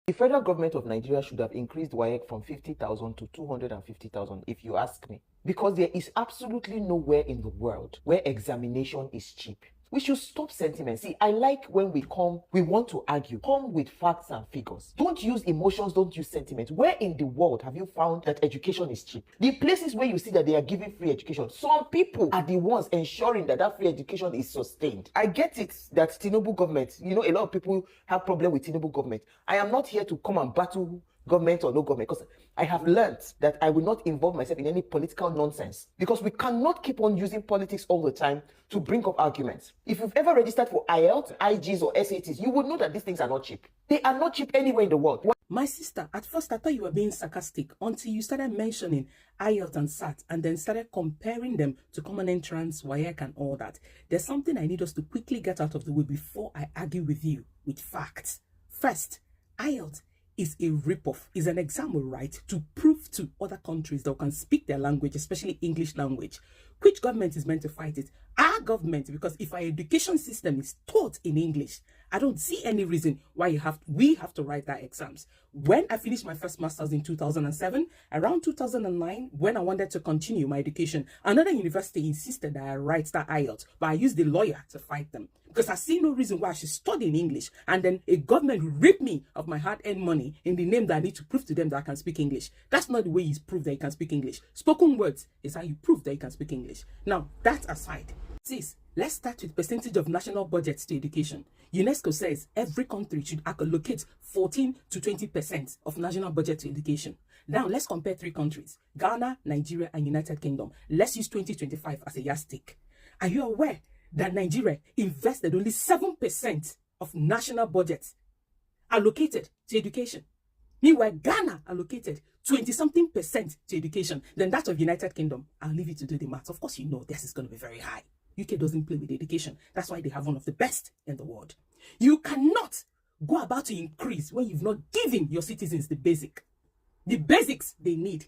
The federal government of Nigeria should have increased Waec from 50,000 to 250,000, if you ask me. Because there is absolutely nowhere in the world where examination is cheap. We should stop sentiment. See, I like when we want to argue. Come with facts and figures. Don't use emotions, don't use sentiment. Where in the world have you found that education is cheap? The places where you see that they are giving free education, some people are the ones ensuring that that free education is sustained. I get it that Tinubu government, a lot of people have problem with Tinubu government. I am not here to come and battle government or no government, because I have learned that I will not involve myself in any political nonsense, because we cannot keep on using politics all the time to bring up arguments. If you've ever registered for IELTS, IGs or SATs, you would know that these things are not cheap. They are not cheap anywhere in the world. My sister, at first I thought you were being sarcastic until you started mentioning IELTS and SAT and then started comparing them to common entrance, Waec and all that. There's something I need us to quickly get out of the way before I argue with you with facts. First, IELTS is a ripoff, is an exam we write to prove to other countries that we can speak their language, especially English language. Which government is meant to fight it? Our government, because if our education system is taught in English, I don't see any reason why we have to write that exams. When I finished my first master's in 2007, around 2009, when I wanted to continue my education, another university insisted that I write that IELTS, but I used the lawyer to fight them, because I see no reason why I should study in English and then a government rip me of my hard-earned money in the name that I need to prove to them that I can speak English. That's not the way you prove that you can speak English. Spoken words is how you prove that you can speak English. Now, that aside, sis, let's start with percentage of national budgets to education. UNESCO says every country should allocate 14 to 20% of national budget to education. Now, let's compare three countries, Ghana, Nigeria, and United Kingdom. Let's use 2025 as a yardstick. Are you aware that Nigeria invested only 7% of national budget allocated to education? Meanwhile, Ghana allocated 20-something% to education. Then that of United Kingdom, I'll leave you to do the maths. Of course, you know this is going to be very high. UK doesn't play with education. That's why they have one of the best in the world. You cannot go about to increase when you've not given your citizens the basics they need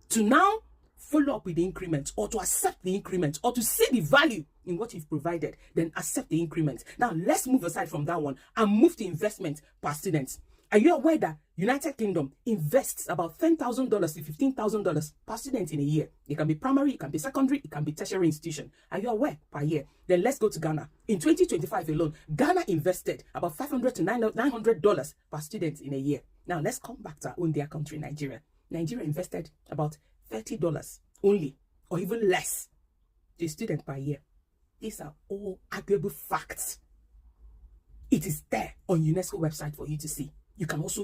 to now follow up with the increment, or to accept the increment, or to see the value in what you've provided, then accept the increment. Now, let's move aside from that one and move to investment per student. Are you aware that United Kingdom invests about $10,000 to $15,000 per student in a year? It can be primary, it can be secondary, it can be tertiary institution. Are you aware? Per year. Then let's go to Ghana. In 2025 alone, Ghana invested about $500 to $900 per student in a year. Now, let's come back to our own dear country, Nigeria. Nigeria invested about $30 only, or even less, to a student per year. These are all arguable facts. It is there on UNESCO website for you to see. You can also